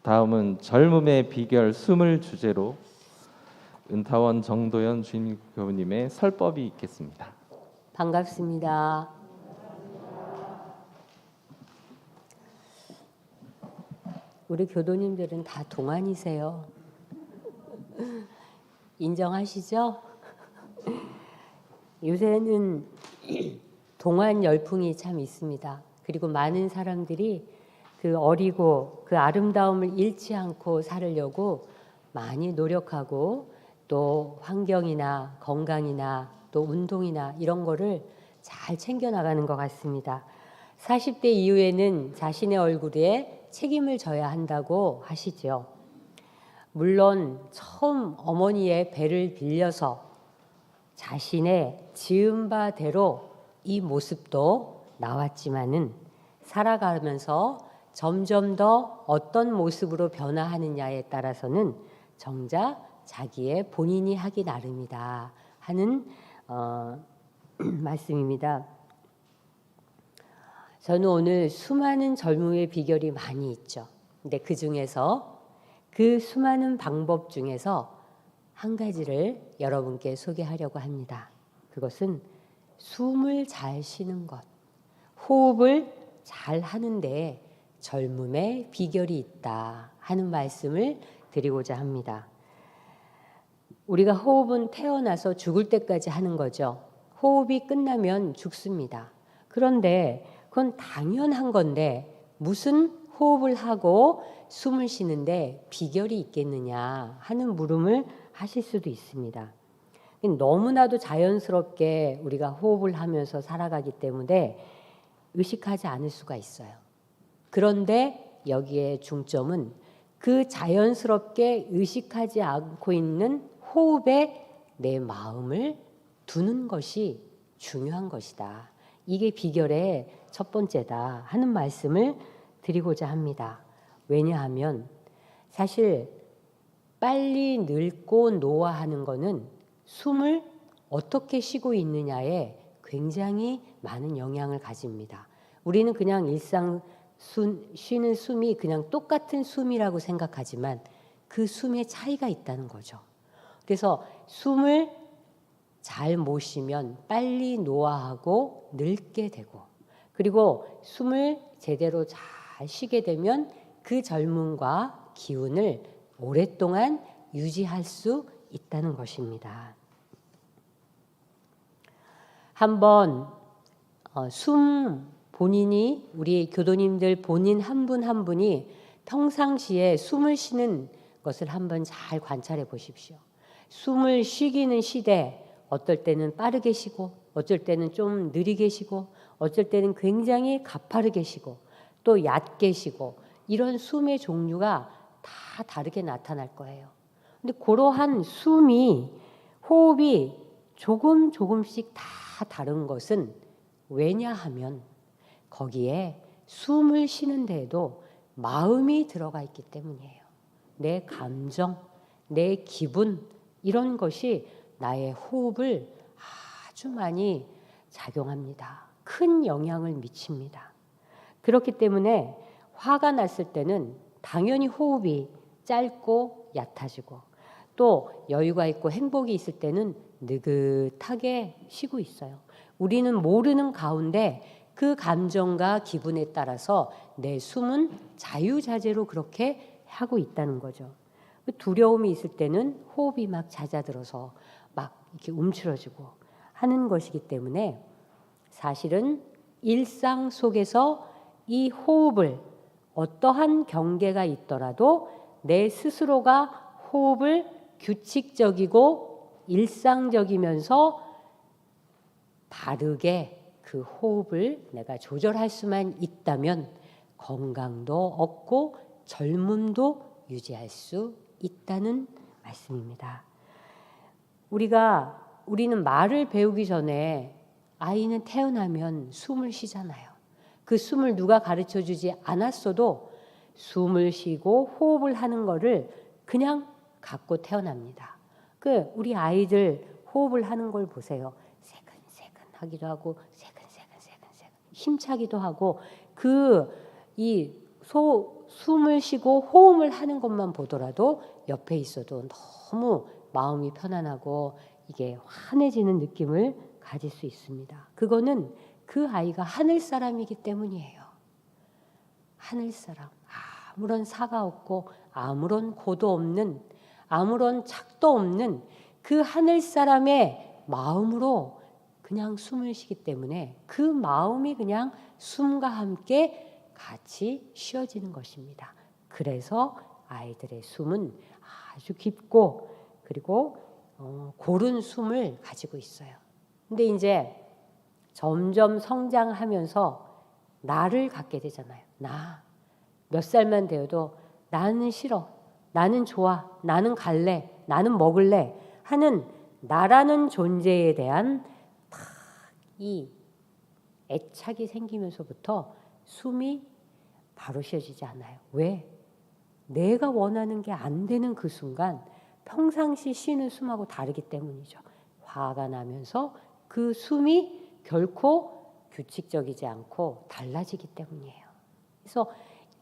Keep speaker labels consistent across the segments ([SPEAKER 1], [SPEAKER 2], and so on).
[SPEAKER 1] 다음은 젊음의 비결 숨을 주제로 은타원 정도연 주임 교우님의 설법이 있겠습니다.
[SPEAKER 2] 반갑습니다. 우리 교도님들은 다 동안이세요. 인정하시죠? 요새는 동안 열풍이 참 있습니다. 그리고 많은 사람들이 그 어리고 그 아름다움을 잃지 않고 살으려고 많이 노력하고 또 환경이나 건강이나 또 운동이나 이런 거를 잘 챙겨나가는 것 같습니다. 40대 이후에는 자신의 얼굴에 책임을 져야 한다고 하시죠. 물론 처음 어머니의 배를 빌려서 자신의 지은 바대로 이 모습도 나왔지만은 살아가면서 점점 더 어떤 모습으로 변화하느냐에 따라서는 정작 자기의 본인이 하기 나름이다 하는 말씀입니다. 저는 오늘 수많은 젊음의 비결이 많이 있죠. 근데 그 중에서 그 수많은 방법 중에서 한 가지를 여러분께 소개하려고 합니다. 그것은 숨을 잘 쉬는 것, 호흡을 잘 하는데 젊음의 비결이 있다 하는 말씀을 드리고자 합니다. 우리가 호흡은 태어나서 죽을 때까지 하는 거죠. 호흡이 끝나면 죽습니다. 그런데 그건 당연한 건데 무슨 호흡을 하고 숨을 쉬는데 비결이 있겠느냐 하는 물음을 하실 수도 있습니다. 너무나도 자연스럽게 우리가 호흡을 하면서 살아가기 때문에 의식하지 않을 수가 있어요. 그런데 여기에 중점은 그 자연스럽게 의식하지 않고 있는 호흡에 내 마음을 두는 것이 중요한 것이다. 이게 비결의 첫 번째다 하는 말씀을 드리고자 합니다. 왜냐하면 사실 빨리 늙고 노화하는 것은 숨을 어떻게 쉬고 있느냐에 굉장히 많은 영향을 가집니다. 우리는 그냥 일상 쉬는 숨이 그냥 똑같은 숨이라고 생각하지만 그 숨에 차이가 있다는 거죠. 그래서 숨을 잘 못 쉬면 빨리 노화하고 늙게 되고 그리고 숨을 제대로 잘 쉬게 되면 그 젊음과 기운을 오랫동안 유지할 수 있다는 것입니다. 한번 본인이 우리 교도님들 본인 한 분 한 분이 평상시에 숨을 쉬는 것을 한번 잘 관찰해 보십시오. 숨을 쉬기는 쉬되 어떨 때는 빠르게 쉬고 어쩔 때는 좀 느리게 쉬고 어쩔 때는 굉장히 가파르게 쉬고 또 얕게 쉬고 이런 숨의 종류가 다 다르게 나타날 거예요. 근데 그러한 호흡이 조금씩 다 다른 것은 왜냐하면 거기에 숨을 쉬는 데에도 마음이 들어가 있기 때문이에요. 내 감정, 내 기분 이런 것이 나의 호흡을 아주 많이 작용합니다. 큰 영향을 미칩니다. 그렇기 때문에 화가 났을 때는 당연히 호흡이 짧고 얕아지고 또 여유가 있고 행복이 있을 때는 느긋하게 쉬고 있어요. 우리는 모르는 가운데 그 감정과 기분에 따라서 내 숨은 자유자재로 그렇게 하고 있다는 거죠. 두려움이 있을 때는 호흡이 막 잦아들어서 막 이렇게 움츠러지고 하는 것이기 때문에 사실은 일상 속에서 이 호흡을 어떠한 경계가 있더라도 내 스스로가 호흡을 규칙적이고 일상적이면서 바르게 그 호흡을 내가 조절할 수만 있다면 건강도 얻고 젊음도 유지할 수 있다는 말씀입니다. 우리는 말을 배우기 전에 아이는 태어나면 숨을 쉬잖아요. 그 숨을 누가 가르쳐 주지 않았어도 숨을 쉬고 호흡을 하는 거를 그냥 갖고 태어납니다. 우리 아이들 호흡을 하는 걸 보세요. 새근새근 하기도 하고 새근새근 힘차기도 하고 이 숨을 쉬고 호흡을 하는 것만 보더라도 옆에 있어도 너무 마음이 편안하고 이게 환해지는 느낌을 가질 수 있습니다. 그거는 그 아이가 하늘 사람이기 때문이에요. 하늘 사람. 아무런 사가 없고 아무런 고도 없는, 아무런 착도 없는 그 하늘 사람의 마음으로 그냥 숨을 쉬기 때문에 그 마음이 그냥 숨과 함께 같이 쉬어지는 것입니다. 그래서 아이들의 숨은 아주 깊고 그리고 고른 숨을 가지고 있어요. 근데 이제 점점 성장하면서 나를 갖게 되잖아요. 나. 몇 살만 되어도 나는 싫어, 나는 좋아, 나는 갈래, 나는 먹을래 하는 나라는 존재에 대한 이 애착이 생기면서부터 숨이 바로 쉬어지지 않아요. 왜? 내가 원하는 게 안 되는 그 순간 평상시 쉬는 숨하고 다르기 때문이죠. 화가 나면서 그 숨이 결코 규칙적이지 않고 달라지기 때문이에요. 그래서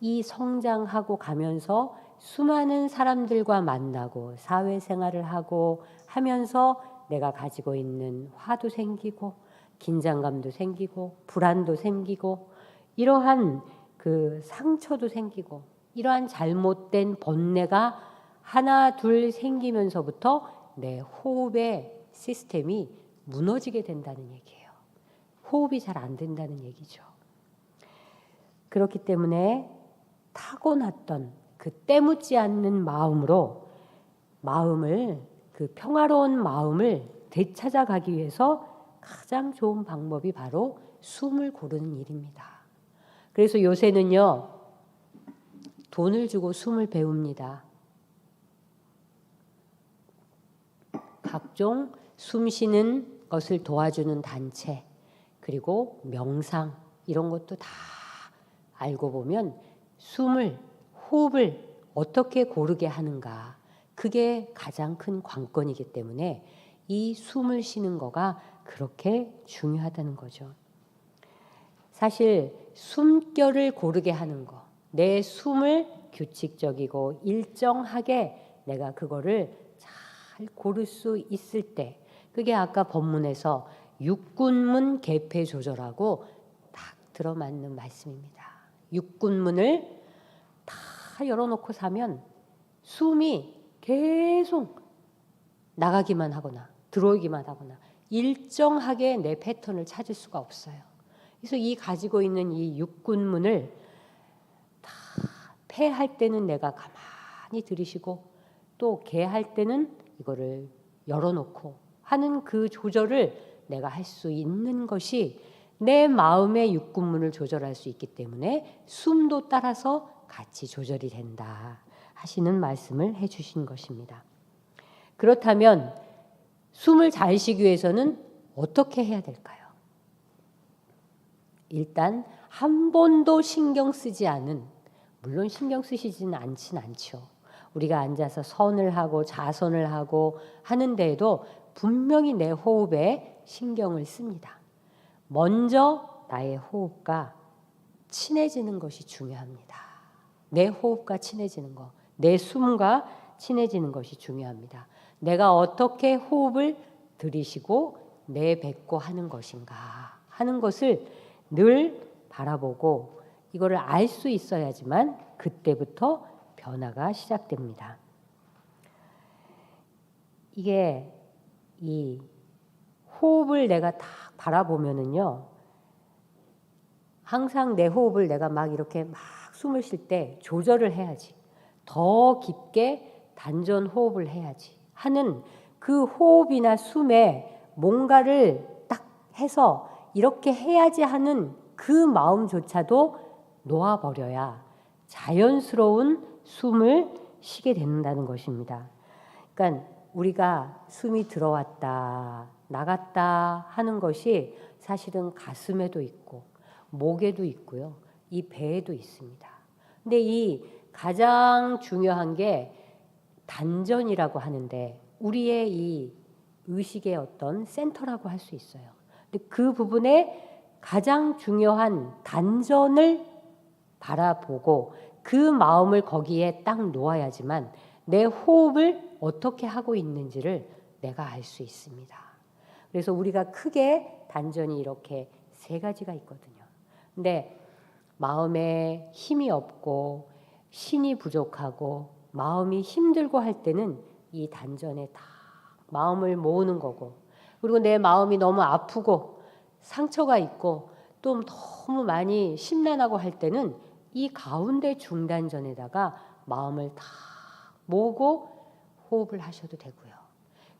[SPEAKER 2] 이 성장하고 가면서 수많은 사람들과 만나고 사회생활을 하고 하면서 내가 가지고 있는 화도 생기고 긴장감도 생기고 불안도 생기고 이러한 그 상처도 생기고 이러한 잘못된 번뇌가 하나 둘 생기면서부터 내 호흡의 시스템이 무너지게 된다는 얘기예요. 호흡이 잘 안 된다는 얘기죠. 그렇기 때문에 타고났던 그 때묻지 않는 마음으로 그 평화로운 마음을 되찾아가기 위해서 가장 좋은 방법이 바로 숨을 고르는 일입니다. 그래서 요새는요, 돈을 주고 숨을 배웁니다. 각종 숨 쉬는 것을 도와주는 단체, 그리고 명상 이런 것도 다 알고 보면 호흡을 어떻게 고르게 하는가, 그게 가장 큰 관건이기 때문에 이 숨을 쉬는 거가 그렇게 중요하다는 거죠. 사실 숨결을 고르게 하는 거, 내 숨을 규칙적이고 일정하게 내가 그거를 잘 고를 수 있을 때, 그게 아까 법문에서 육군문 개폐 조절하고 딱 들어맞는 말씀입니다. 육군문을 다 열어놓고 사면 숨이 계속 나가기만 하거나 들어오기만 하거나 일정하게 내 패턴을 찾을 수가 없어요. 그래서 이 가지고 있는 이 육군문을 다 폐할 때는 내가 가만히 들이쉬고 또 개할 때는 이거를 열어놓고 하는 그 조절을 내가 할 수 있는 것이 내 마음의 육군문을 조절할 수 있기 때문에 숨도 따라서 같이 조절이 된다 하시는 말씀을 해주신 것입니다. 그렇다면 숨을 잘 쉬기 위해서는 어떻게 해야 될까요? 일단 한 번도 신경 쓰지 않은, 물론 신경 쓰시지는 않죠. 우리가 앉아서 선을 하고 자선을 하고 하는데도 분명히 내 호흡에 신경을 씁니다. 먼저 나의 호흡과 친해지는 것이 중요합니다. 내 호흡과 친해지는 것, 내 숨과 친해지는 것이 중요합니다. 내가 어떻게 호흡을 들이쉬고 내뱉고 하는 것인가 하는 것을 늘 바라보고 이거를 알 수 있어야지만 그때부터 변화가 시작됩니다. 이게 이 호흡을 내가 딱 바라보면은요, 항상 내 호흡을 내가 막 이렇게 막 숨을 쉴 때 조절을 해야지, 더 깊게 단전 호흡을 해야지 하는 그 호흡이나 숨에 뭔가를 딱 해서 이렇게 해야지 하는 그 마음조차도 놓아버려야 자연스러운 숨을 쉬게 된다는 것입니다. 그러니까 우리가 숨이 들어왔다 나갔다 하는 것이 사실은 가슴에도 있고 목에도 있고요, 이 배에도 있습니다. 근데 이 가장 중요한 게 단전이라고 하는데 우리의 이 의식의 어떤 센터라고 할 수 있어요. 근데 그 부분에 가장 중요한 단전을 바라보고 그 마음을 거기에 딱 놓아야지만 내 호흡을 어떻게 하고 있는지를 내가 알 수 있습니다. 그래서 우리가 크게 단전이 이렇게 세 가지가 있거든요. 근데 마음에 힘이 없고 신이 부족하고 마음이 힘들고 할 때는 이 단전에 다 마음을 모으는 거고, 그리고 내 마음이 너무 아프고 상처가 있고 또 너무 많이 심란하고 할 때는 이 가운데 중단전에다가 마음을 다 모으고 호흡을 하셔도 되고요.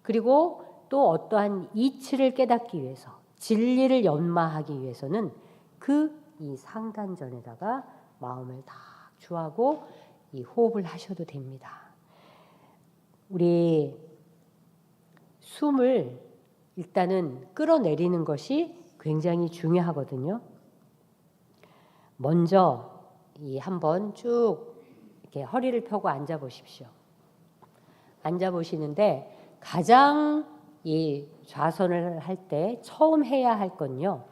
[SPEAKER 2] 그리고 또 어떠한 이치를 깨닫기 위해서, 진리를 연마하기 위해서는 이 상단전에다가 마음을 다 주하고 이 호흡을 하셔도 됩니다. 우리 숨을 일단은 끌어내리는 것이 굉장히 중요하거든요. 먼저 한번 쭉 이렇게 허리를 펴고 앉아 보십시오. 앉아 보시는데 가장 이 좌선을 할 때 처음 해야 할 건요,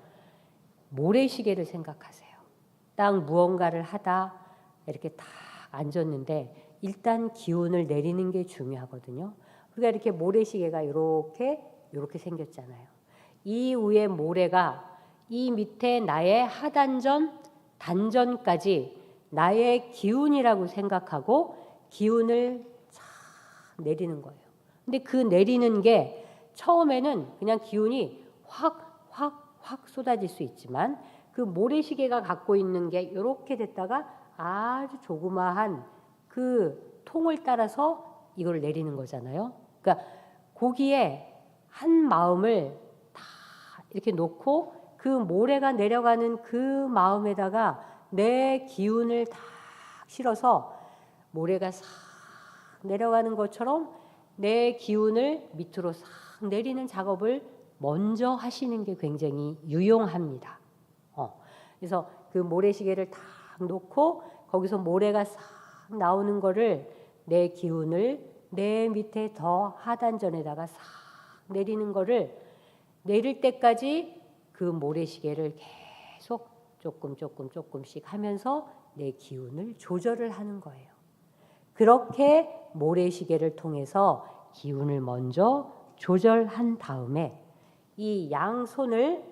[SPEAKER 2] 모래시계를 생각하세요. 딱 무언가를 하다 이렇게 딱 앉았는데 일단 기운을 내리는 게 중요하거든요. 우리가 이렇게 모래시계가 이렇게 생겼잖아요. 이 위에 모래가 이 밑에 나의 하단전, 단전까지 나의 기운이라고 생각하고 기운을 쫙 내리는 거예요. 근데 그 내리는 게 처음에는 그냥 기운이 확 쏟아질 수 있지만 그 모래시계가 갖고 있는 게 이렇게 됐다가 아주 조그마한 그 통을 따라서 이걸 내리는 거잖아요. 그러니까 거기에 한 마음을 다 이렇게 놓고 그 모래가 내려가는 그 마음에다가 내 기운을 다 실어서 모래가 싹 내려가는 것처럼 내 기운을 밑으로 싹 내리는 작업을 먼저 하시는 게 굉장히 유용합니다. 그래서 그 모래시계를 딱 놓고 거기서 모래가 싹 나오는 거를 내 기운을 내 밑에 더 하단전에다가 싹 내리는 거를 내릴 때까지 그 모래시계를 계속 조금씩 하면서 내 기운을 조절을 하는 거예요. 그렇게 모래시계를 통해서 기운을 먼저 조절한 다음에 이 양손을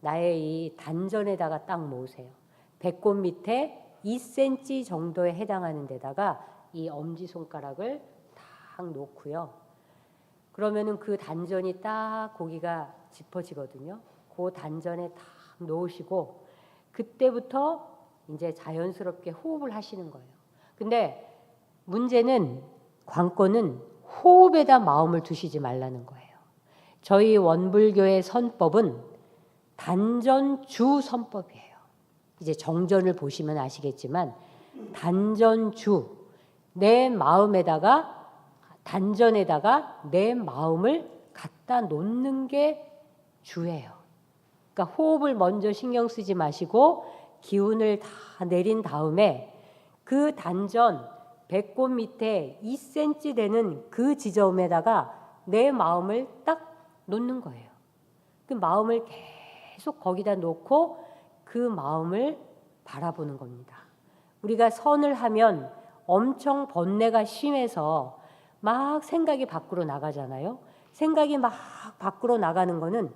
[SPEAKER 2] 나의 이 단전에다가 딱 모으세요. 배꼽 밑에 2cm 정도에 해당하는 데다가 이 엄지손가락을 딱 놓고요. 그러면은 그 단전이 딱 거기가 짚어지거든요. 그 단전에 딱 놓으시고 그때부터 이제 자연스럽게 호흡을 하시는 거예요. 근데 문제는, 관건은 호흡에다 마음을 두시지 말라는 거예요. 저희 원불교의 선법은 단전주 선법이에요. 이제 정전을 보시면 아시겠지만 단전주, 내 마음에다가 단전에다가 내 마음을 갖다 놓는 게 주예요. 그러니까 호흡을 먼저 신경 쓰지 마시고 기운을 다 내린 다음에 그 단전 배꼽 밑에 2cm 되는 그 지점에다가 내 마음을 딱 놓는 거예요. 그 마음을 계속 거기다 놓고 그 마음을 바라보는 겁니다. 우리가 선을 하면 엄청 번뇌가 심해서 막 생각이 밖으로 나가잖아요. 생각이 막 밖으로 나가는 거는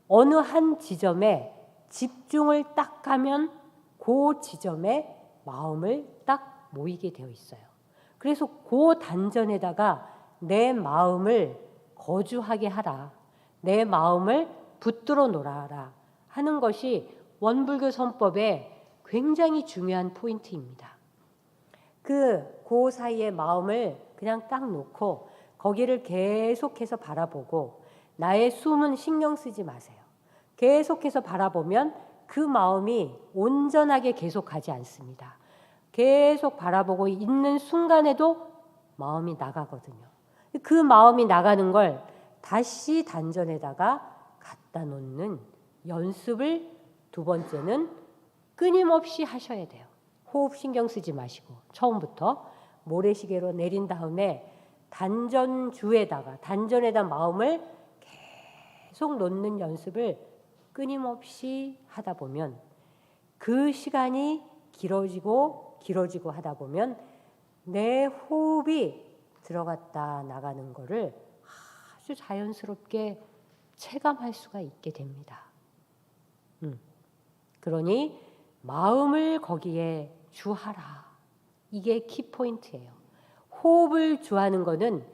[SPEAKER 2] 어느 한 지점에 집중을 딱 하면 그 지점에 마음을 딱 모이게 되어 있어요. 그래서 그 단전에다가 내 마음을 거주하게 하라, 내 마음을 붙들어 놓아라 하는 것이 원불교 선법의 굉장히 중요한 포인트입니다. 그 사이에 마음을 그냥 딱 놓고 거기를 계속해서 바라보고 나의 숨은 신경 쓰지 마세요. 계속해서 바라보면 그 마음이 온전하게 계속 가지 않습니다. 계속 바라보고 있는 순간에도 마음이 나가거든요. 그 마음이 나가는 걸 다시 단전에다가 갖다 놓는 연습을 두 번째는 끊임없이 하셔야 돼요. 호흡 신경 쓰지 마시고 처음부터 모래시계로 내린 다음에 단전에다 마음을 계속 놓는 연습을 끊임없이 하다 보면 그 시간이 길어지고 길어지고 하다 보면 내 호흡이 들어갔다 나가는 거를 아주 자연스럽게 체감할 수가 있게 됩니다. 그러니 마음을 거기에 주하라. 이게 키포인트예요. 호흡을 주하는 것은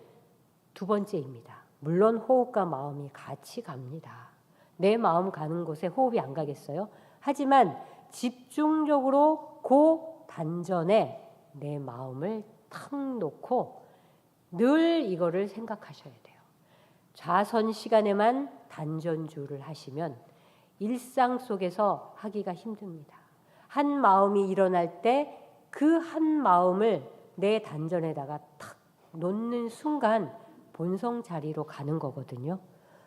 [SPEAKER 2] 두 번째입니다. 물론 호흡과 마음이 같이 갑니다. 내 마음 가는 곳에 호흡이 안 가겠어요? 하지만 집중적으로 그 단전에 내 마음을 탁 놓고 늘 이거를 생각하셔야 돼요. 좌선 시간에만 단전주를 하시면 일상 속에서 하기가 힘듭니다. 한 마음이 일어날 때 그 한 마음을 내 단전에다가 탁 놓는 순간 본성 자리로 가는 거거든요.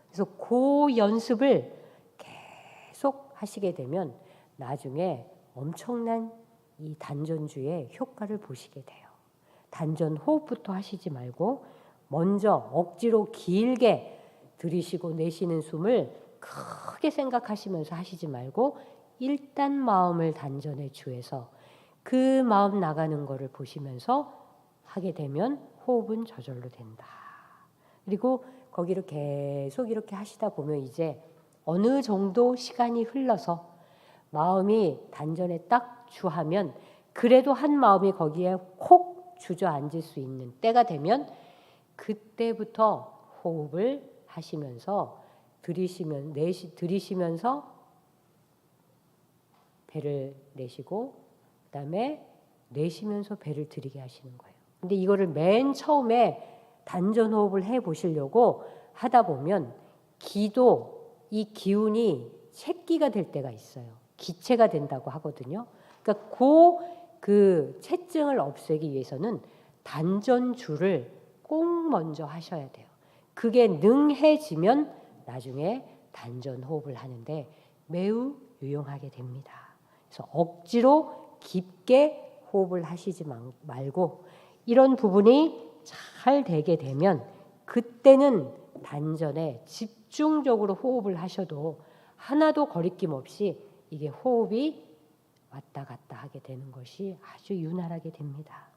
[SPEAKER 2] 그래서 그 연습을 계속 하시게 되면 나중에 엄청난 이 단전주의 효과를 보시게 돼요. 단전 호흡부터 하시지 말고 먼저 억지로 길게 들이쉬고 내쉬는 숨을 크게 생각하시면서 하시지 말고 일단 마음을 단전에 주해서 그 마음 나가는 거를 보시면서 하게 되면 호흡은 저절로 된다. 그리고 거기를 계속 이렇게 하시다 보면 이제 어느 정도 시간이 흘러서 마음이 단전에 딱 주하면 그래도 한 마음이 거기에 콕 주저앉을 수 있는 때가 되면 그때부터 호흡을 하시면서 들이쉬면서 배를 내쉬고 그다음에 내쉬면서 배를 들이게 하시는 거예요. 근데 이거를 맨 처음에 단전 호흡을 해 보시려고 하다 보면 기도 이 기운이 채기가 될 때가 있어요. 기체가 된다고 하거든요. 그러니까 그 체증을 없애기 위해서는 단전주를 꼭 먼저 하셔야 돼요. 그게 능해지면 나중에 단전 호흡을 하는데 매우 유용하게 됩니다. 그래서 억지로 깊게 호흡을 하시지 말고 이런 부분이 잘 되게 되면 그때는 단전에 집중적으로 호흡을 하셔도 하나도 거리낌 없이 이게 호흡이 왔다 갔다 하게 되는 것이 아주 윤활하게 됩니다.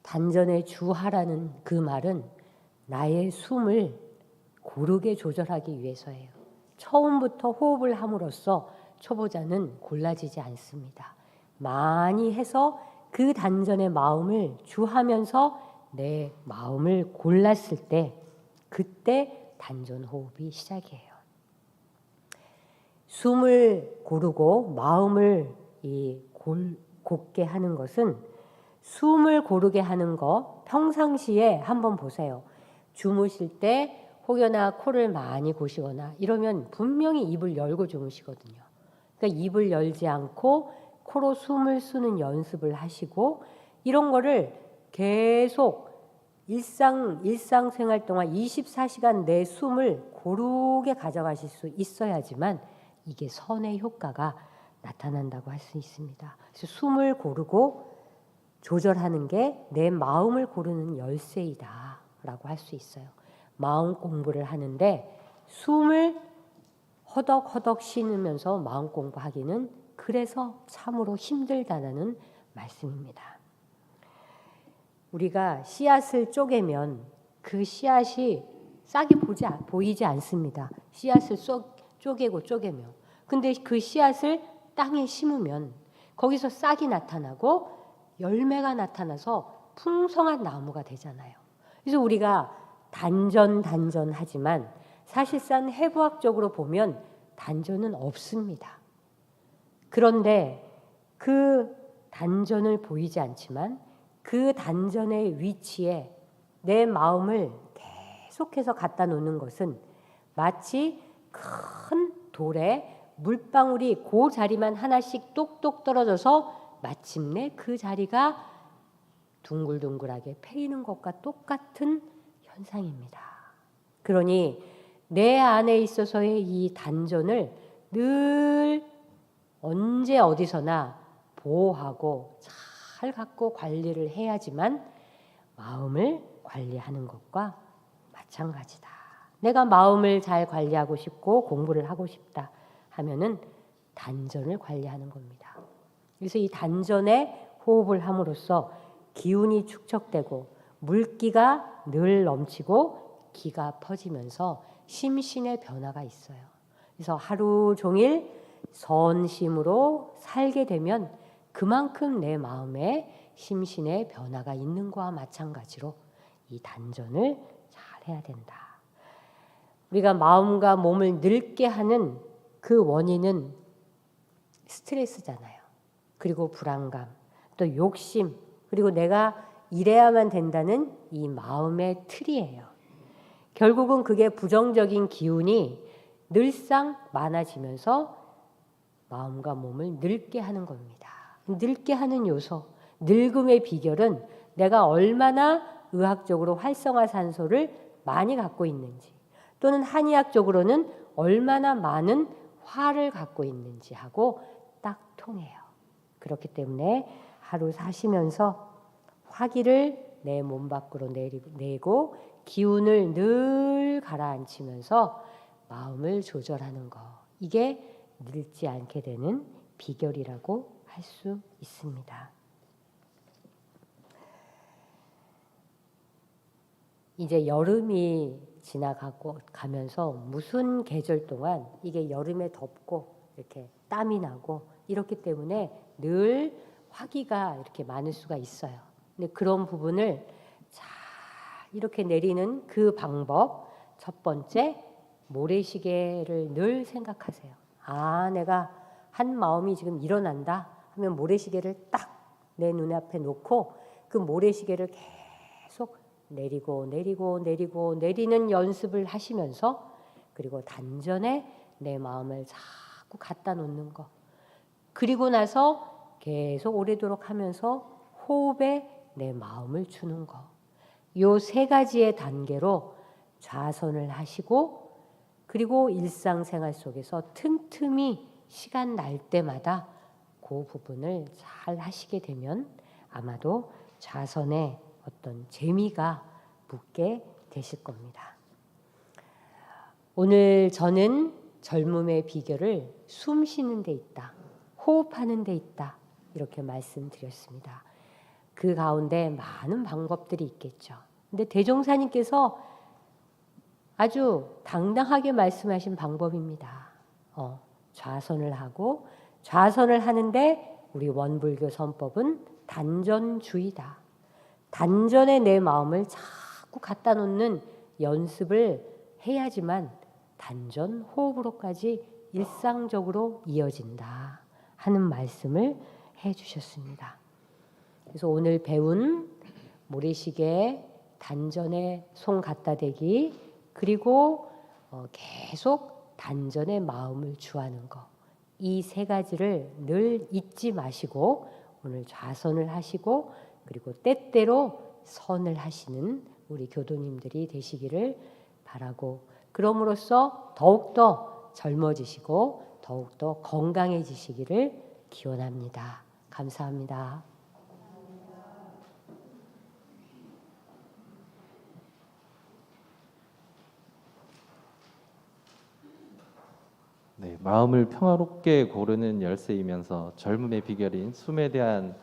[SPEAKER 2] 단전에 주하라는 그 말은 나의 숨을 고르게 조절하기 위해서예요. 처음부터 호흡을 함으로써 초보자는 골라지지 않습니다. 많이 해서 그 단전의 마음을 주하면서 내 마음을 골랐을 때 그때 단전 호흡이 시작이에요. 숨을 고르고 마음을 곧게 하는 것은 숨을 고르게 하는 거 평상시에 한번 보세요. 주무실 때 혹여나 코를 많이 고시거나 이러면 분명히 입을 열고 주무시거든요. 그러니까 입을 열지 않고 코로 숨을 쉬는 연습을 하시고 이런 거를 계속 일상생활 동안 24시간 내 숨을 고르게 가져가실 수 있어야지만 이게 선의 효과가 나타난다고 할 수 있습니다. 그래서 숨을 고르고 조절하는 게 내 마음을 고르는 열쇠이다라고 할 수 있어요. 마음 공부를 하는데 숨을 허덕허덕 쉬면서 마음 공부하기는 그래서 참으로 힘들다는 말씀입니다. 우리가 씨앗을 쪼개면 그 씨앗이 싹이 보이지 않습니다. 씨앗을 쪼개면. 근데 그 씨앗을 땅에 심으면 거기서 싹이 나타나고 열매가 나타나서 풍성한 나무가 되잖아요. 그래서 우리가 단전하지만 사실상 해부학적으로 보면 단전은 없습니다. 그런데 그 단전을 보이지 않지만 그 단전의 위치에 내 마음을 계속해서 갖다 놓는 것은 마치 큰 돌에 물방울이 그 자리만 하나씩 똑똑 떨어져서 마침내 그 자리가 둥글둥글하게 패이는 것과 똑같은 현상입니다. 그러니 내 안에 있어서의 이 단전을 늘 언제 어디서나 보호하고 잘 갖고 관리를 해야지만 마음을 관리하는 것과 마찬가지다. 내가 마음을 잘 관리하고 싶고 공부를 하고 싶다 하면은 단전을 관리하는 겁니다. 그래서 이 단전에 호흡을 함으로써 기운이 축적되고 물기가 늘 넘치고 기가 퍼지면서 심신의 변화가 있어요. 그래서 하루 종일 선심으로 살게 되면 그만큼 내 마음에 심신의 변화가 있는 거와 마찬가지로 이 단전을 잘 해야 된다. 우리가 마음과 몸을 늙게 하는 그 원인은 스트레스잖아요. 그리고 불안감, 또 욕심, 그리고 내가 이래야만 된다는 이 마음의 틀이에요. 결국은 그게 부정적인 기운이 늘상 많아지면서 마음과 몸을 늙게 하는 겁니다. 늙게 하는 요소, 늙음의 비결은 내가 얼마나 의학적으로 활성화산소를 많이 갖고 있는지, 또는 한의학적으로는 얼마나 많은 화를 갖고 있는지 하고 딱 통해요. 그렇기 때문에 하루 사시면서 화기를 내 몸 밖으로 내고 기운을 늘 가라앉히면서 마음을 조절하는 거, 이게 늙지 않게 되는 비결이라고 할 수 있습니다. 이제 여름이 지나가고 가면서 무슨 계절 동안 이게 여름에 덥고 이렇게 땀이 나고 이렇기 때문에 늘 화기가 이렇게 많을 수가 있어요. 근데 그런 부분을 잘 이렇게 내리는 그 방법, 첫 번째, 모래시계를 늘 생각하세요. 아, 내가 한 마음이 지금 일어난다 하면 모래시계를 딱 내 눈앞에 놓고 그 모래시계를 계속 내리고 내리는 연습을 하시면서, 그리고 단전에 내 마음을 자꾸 갖다 놓는 거, 그리고 나서 계속 오래도록 하면서 호흡에 내 마음을 주는 거, 요 세 가지의 단계로 좌선을 하시고, 그리고 일상생활 속에서 틈틈이 시간 날 때마다 그 부분을 잘 하시게 되면 아마도 좌선에 어떤 재미가 붙게 되실 겁니다. 오늘 저는 젊음의 비결을 숨 쉬는 데 있다, 호흡하는 데 있다, 이렇게 말씀드렸습니다. 그 가운데 많은 방법들이 있겠죠. 근데 대종사님께서 아주 당당하게 말씀하신 방법입니다. 좌선을 하고, 좌선을 하는데 우리 원불교 선법은 단전주의다. 단전에 내 마음을 자꾸 갖다 놓는 연습을 해야지만 단전 호흡으로까지 일상적으로 이어진다 하는 말씀을 해주셨습니다. 그래서 오늘 배운 모래시계, 단전에 손 갖다 대기, 그리고 계속 단전에 마음을 주하는 거, 이 세 가지를 늘 잊지 마시고 오늘 좌선을 하시고, 그리고 때때로 선을 하시는 우리 교도님들이 되시기를 바라고, 그럼으로써 더욱더 젊어지시고 더욱더 건강해지시기를 기원합니다. 감사합니다.
[SPEAKER 1] 네, 마음을 평화롭게 고르는 열쇠이면서 젊음의 비결인 숨에 대한